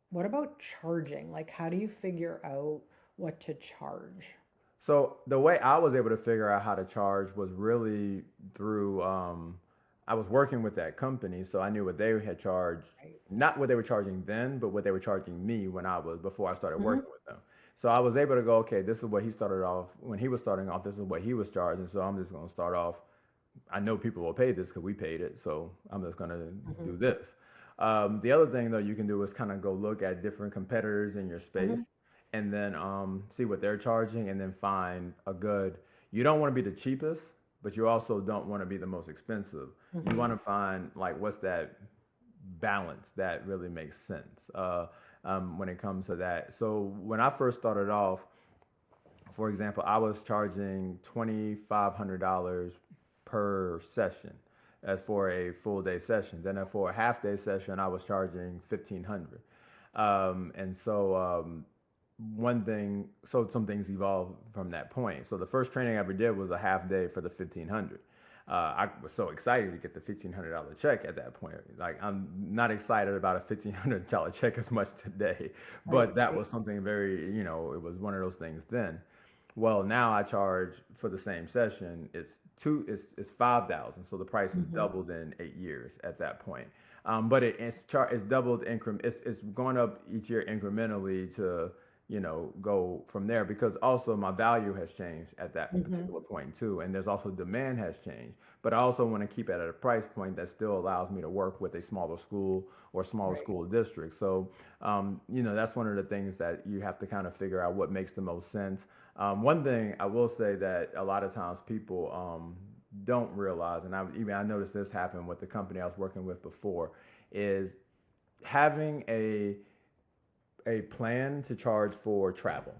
What about charging? Like, how do you figure out what to charge? So the way I was able to figure out how to charge was really through I was working with that company, so I knew what they had charged, Right. not what they were charging then, but what they were charging me when I was before I started Hmm. working with them. So I was able to go, okay, this is what he started off when he was starting off. This is what he was charging. So I'm just going to start off. I know people will pay this because we paid it, so I'm just going to Hmm. do this. The other thing though you can do is kind of go look at different competitors in your Hmm. space, and then see what they're charging, and then find a good. You don't want to be the cheapest, but you also don't want to be the most expensive. You Hmm. want to find like what's that balance that really makes sense when it comes to that. So when I first started off, for example, I was charging $2,500 per session as for a full day session. Then for a half day session, I was charging 1,500. And so one thing, so some things evolved from that point. So the first training I ever did was a half day for the 1,500. I was so excited to get the $1,500 check at that point. Like I'm not excited about a $1,500 check as much today, Right. but that Right. was something very, it was one of those things then. Well, now I charge for the same session. It's 5,000. So the price has Hmm. doubled in 8 years at that point. But it's doubled increment. It's going up each year incrementally to go from there, because also my value has changed at that Hmm. particular point too, and there's also demand has changed. But I also want to keep it at a price point that still allows me to work with a smaller school or smaller Right. school district. So that's one of the things that you have to kind of figure out what makes the most sense. One thing I will say that a lot of times people don't realize, and I noticed this happen with the company I was working with before, is having a plan to charge for travel.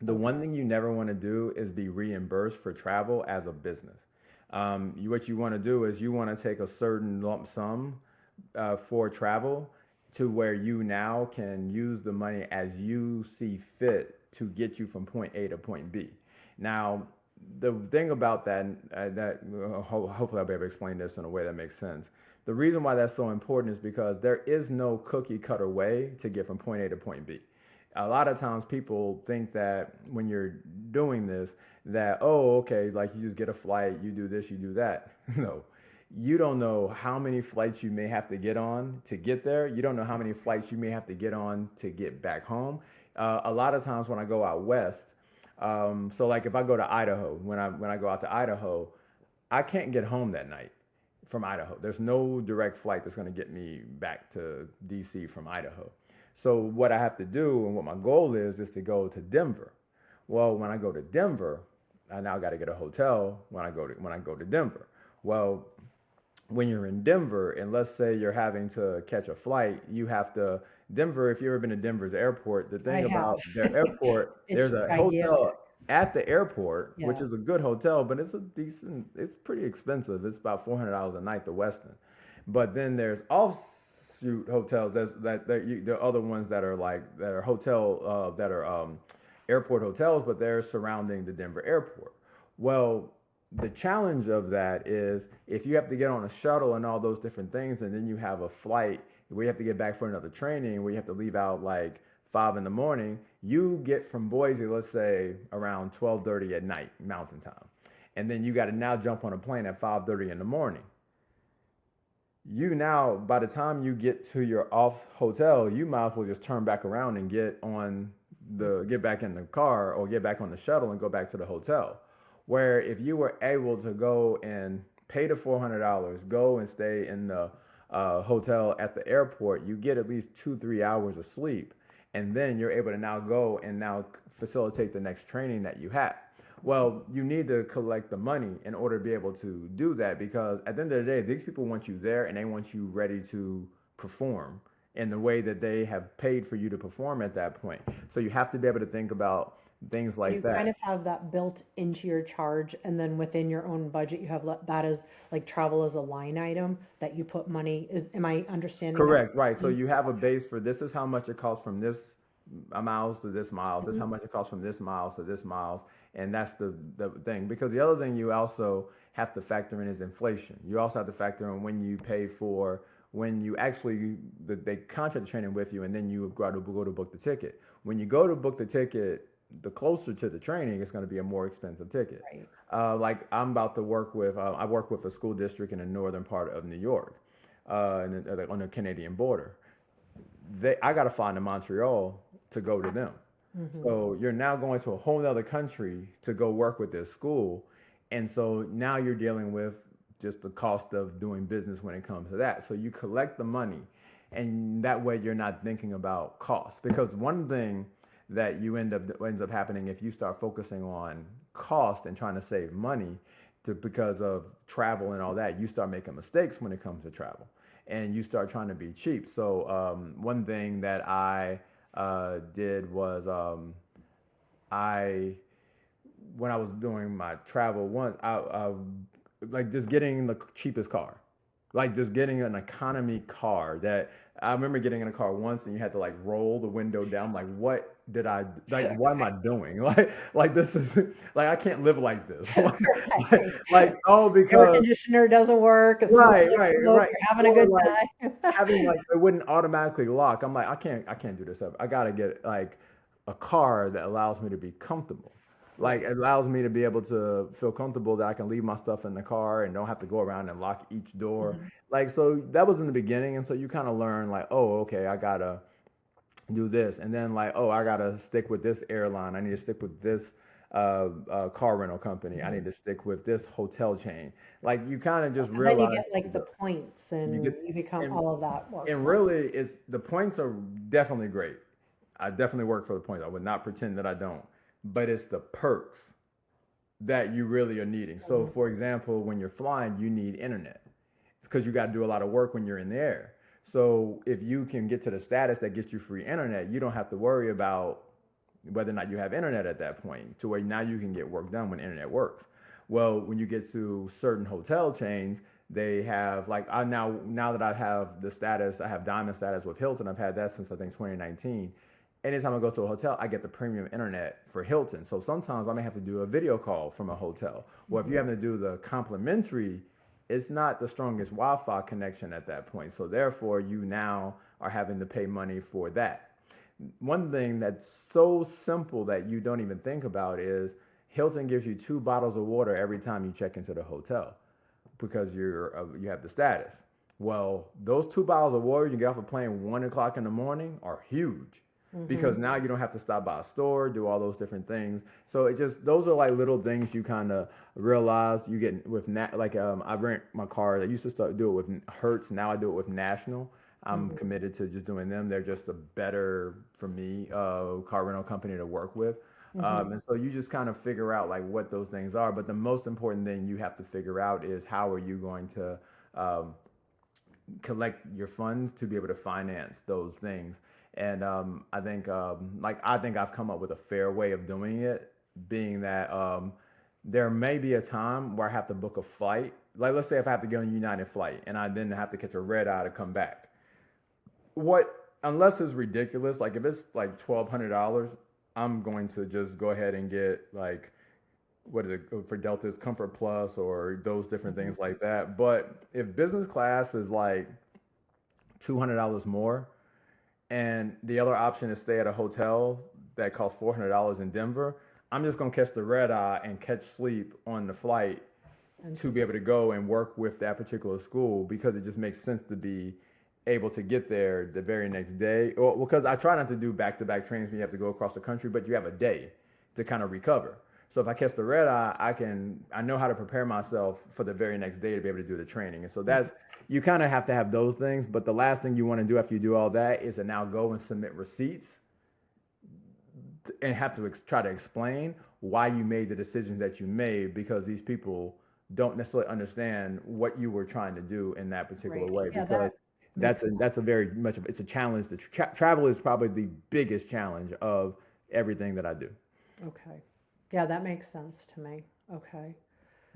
The one Okay. thing you never want to do is be reimbursed for travel as a business. What you want to do is you want to take a certain lump sum for travel, to where you now can use the money as you see fit to get you from point A to point B. Now, the thing about hopefully I'll be able to explain this in a way that makes sense. The reason why that's so important is because there is no cookie cutter way to get from point A to point B. A lot of times people think that when you're doing this, that, oh, okay, like you just get a flight, you do this, you do that. No, you don't know how many flights you may have to get on to get there. You don't know how many flights you may have to get on to get back home. A lot of times when I go out west, so like if I go to Idaho, when I go out to Idaho, I can't get home that night from Idaho. There's no direct flight that's going to get me back to DC from Idaho. So what I have to do, and what my goal is to go to Denver. Well, when I go to Denver, I now got to get a hotel when I go to Denver. Well, when you're in Denver, and let's say you're having to catch a flight, you have to Denver. If you've ever been to Denver's airport, the I thing have. about their airport, there's It's a gigantic. hotel at the airport, which Yeah. is a good hotel, but it's pretty expensive. It's about $400 a night, the Westin. But then there's offshoot hotels. There are other ones that are like that are hotel that are airport hotels, but they're surrounding the Denver airport. Well, the challenge of that is if you have to get on a shuttle and all those different things, and then you have a flight where you have to get back for another training where you have to leave out like 5 in the morning. You get from Boise, let's say around 12:30 at night, Mountain Time, and then you got to now jump on a plane at 5:30 in the morning. You now, by the time you get to your off hotel, you might as well just turn back around and get back in the car or get back on the shuttle and go back to the hotel. Where if you were able to go and pay the $400, go and stay in the hotel at the airport, you get at least 2 3 hours of sleep, and then you're able to now go and now facilitate the next training that you have. Well, you need to collect the money in order to be able to do that, because at the end of the day, these people want you there and they want you ready to perform in the way that they have paid for you to perform at that point. So you have to be able to think about things So like you kind that. of have that built into your charge, and then within your own budget, you have that as like travel as a line item that you put money. Am I understanding that Correct, right. So correctly? you have a base for this is how much it costs from this miles to this miles. This is Mhm. how much it costs from this miles to this miles, and that's the thing. Because the other thing you also have to factor in is inflation. You also have to factor in when you pay for when you actually they contract the training with you, and then you go to book the ticket. When you go to book the ticket, the closer to the training, it's going to be a more expensive ticket. Right. Like I'm about to work with, I work with a school district in the northern part of New York, on the Canadian border. I got to fly to Montreal to go to them. So you're now going to a whole nother country to go work with this school. And so now you're dealing with just the cost of doing business when it comes to that. So you collect the money, and that way you're not thinking about cost. Because one thing that ends up happening if you start focusing on cost and trying to save money because of travel and all that, you start making mistakes when it comes to travel, and you start trying to be cheap. So one thing that I did was when I was doing my travel once, I like just getting the cheapest car, like just getting an economy car. That I remember getting in a car once, and you had to like roll the window down. Like, what did I like? What am I doing? Like this is like I can't live like this. Right. All Air because conditioner doesn't work. It smells right, like right, smoke. right. You're having a Or good like time. having like it wouldn't automatically lock. I'm like, I can't do this up. I gotta get like a car that allows me to be comfortable. Like Right. it allows me to be able to feel comfortable that I can leave my stuff in the car and don't have to go around and lock each door. Mhm. Like so that was in the beginning, and so you kind of learn like, oh, okay, I gotta do this, and then like, oh, I gotta stick with this airline. I need to stick with this car rental company. I need to stick with this hotel chain. Like you kind of just Because then you realize get like the points you and get you become and all of that works and out. really it's the points are definitely great. I definitely work for the points. I would not pretend that I don't. But it's the perks that you really are needing. So Mhm. for example, when you're flying, you need internet because you got to do a lot of work when you're in the air. So if you can get to the status that gets you free internet, you don't have to worry about whether or not you have internet at that point, to where now you can get work done when internet works. Well, when you get to certain hotel chains, they have like I now that I have the status, I have diamond status with Hilton. I've had that since I think 2019. Anytime I go to a hotel, I get the premium internet for Hilton. So sometimes I may have to do a video call from a hotel. Or if you Mhm. have to do the complimentary, it's not the strongest Wi-Fi connection at that point. So therefore, you now are having to pay money for that. One thing that's so simple that you don't even think about is Hilton gives you 2 bottles of water every time you check into the hotel because you have the status. Well, those 2 bottles of water you get off a plane 1 o'clock in the morning are huge because Mhm. now you don't have to stop by a store, do all those different things. So it just those are like little things you kind of realize you get with I rent my car. I used to do it with Hertz. Now I do it with National. I'm Mhm. committed to just doing them. They're just a better for me car rental company to work with. Mhm. And so you just kind of figure out like what those things are. But the most important thing you have to figure out is how are you going to um, collect your funds to be able to finance those things. And I think I've come up with a fair way of doing it, being that there may be a time where I have to book a flight. Like let's say if I have to go on a United flight and I then have to catch a red eye to come back. What unless it's ridiculous, like if it's like $1,200, I'm going to just go ahead and get like what is it for Delta's Comfort Plus or those different Mhm. things like that. But if business class is like $200 more, and the other option is stay at a hotel that costs $400 in Denver, I'm just gonna catch the red eye and catch sleep on the flight And to be able to go and work with that particular school because it just makes sense to be able to get there the very next day. Or because I try not to do back-to-back trains when you have to go across the country, but you have a day to kind of recover. So if I catch the red eye, I know how to prepare myself for the very next day to be able to do the training. And so that's you kind of have to have those things. But the last thing you want to do after you do all that is to now go and submit receipts and have to try to explain why you made the decisions that you made because these people don't necessarily understand what you were trying to do in that particular right. way Yeah, that because makes sense. that's a very much of it's a challenge. Travel is probably the biggest challenge of everything that I do. Okay. Yeah, that makes sense to me. Okay.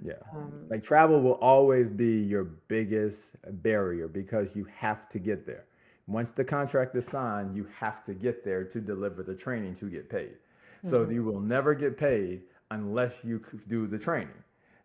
Yeah. Um, Like travel will always be your biggest barrier because you have to get there. Once the contract is signed, you have to get there to deliver the training to get paid. So mhm. you will never get paid unless you do the training.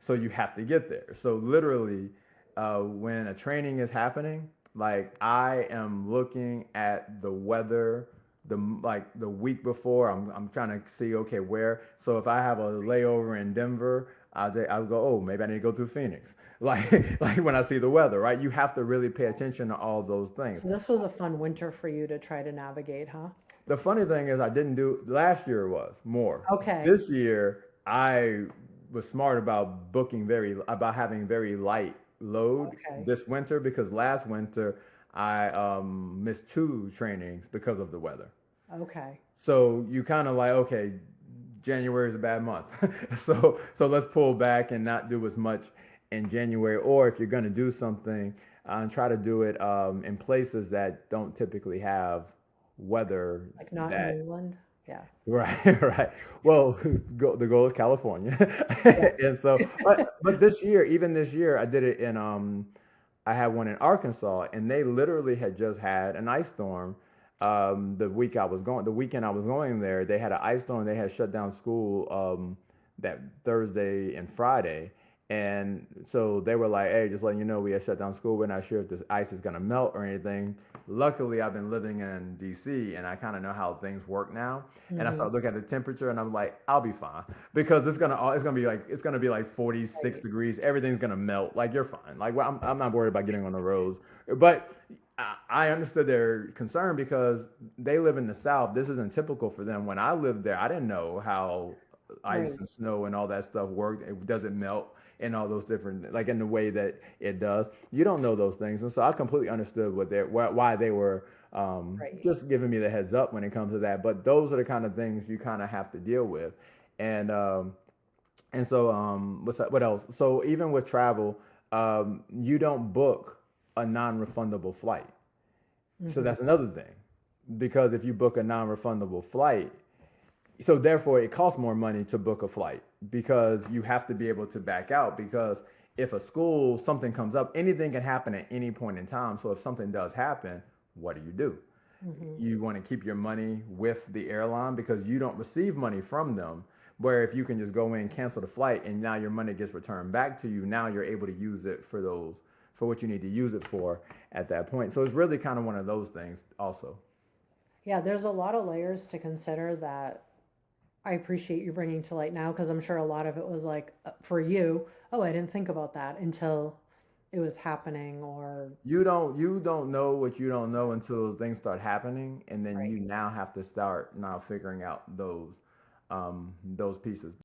So you have to get there. So literally, when a training is happening, Like I am looking at the weather the week before. I'm trying to see, okay, where. So if I have a layover in Denver, I'll go, oh, maybe I need to go through Phoenix. Like like when I see the weather, right? You have to really pay attention to all those things. So this was a fun winter for you to try to navigate, huh? The funny thing is, I didn't do last year was more. Okay. This year, I was smart about about having very light load Okay. this winter because last winter I missed two trainings because of the weather. Okay. So you kind of like, okay, January is a bad month, so let's pull back and not do as much in January. Or if you're going to do something, try to do it in places that don't typically have weather Like not New that England. Yeah. right, right. Well, the goal is California, Yeah. and so, but this year, even this year, I did it in I had one in Arkansas, and they literally had just had an ice storm. The weekend I was going there, they had an ice storm. They had shut down school that Thursday and Friday, and so they were like, "Hey, just letting you know, we had shut down school. We're not sure if this ice is gonna melt or anything." Luckily, I've been living in DC, and I kind of know how things work now. And I Hmm. started looking at the temperature, and I'm like, "I'll be fine," because it's gonna be like 46 Right. degrees. Everything's gonna melt. Like you're fine. Like well, I'm not worried about getting on the roads, but. I understood their concern because they live in the South. This isn't typical for them. When I lived there, I didn't know how ice Right. and snow and all that stuff worked. It doesn't melt and all those different, like in the way that it does. You don't know those things, and so I completely understood why they were Right. just giving me the heads up when it comes to that. But those are the kind of things you kind of have to deal with, and so what else? So even with travel, you don't book a non-refundable flight. So Hmm. that's another thing. Because if you book a non-refundable flight, so therefore it costs more money to book a flight because you have to be able to back out because if a school something comes up, anything can happen at any point in time. So if something does happen, what do? Hmm. You want to keep your money with the airline because you don't receive money from them. Where if you can just go in, cancel the flight, and now your money gets returned back to you, now you're able to use it for what you need to use it for at that point. So it's really kind of one of those things also. Yeah, there's a lot of layers to consider that I appreciate you bringing to light now because I'm sure a lot of it was like for you, oh, I didn't think about that until it was happening or You don't know what you don't know until things start happening, and then right. you now have to start now figuring out those pieces.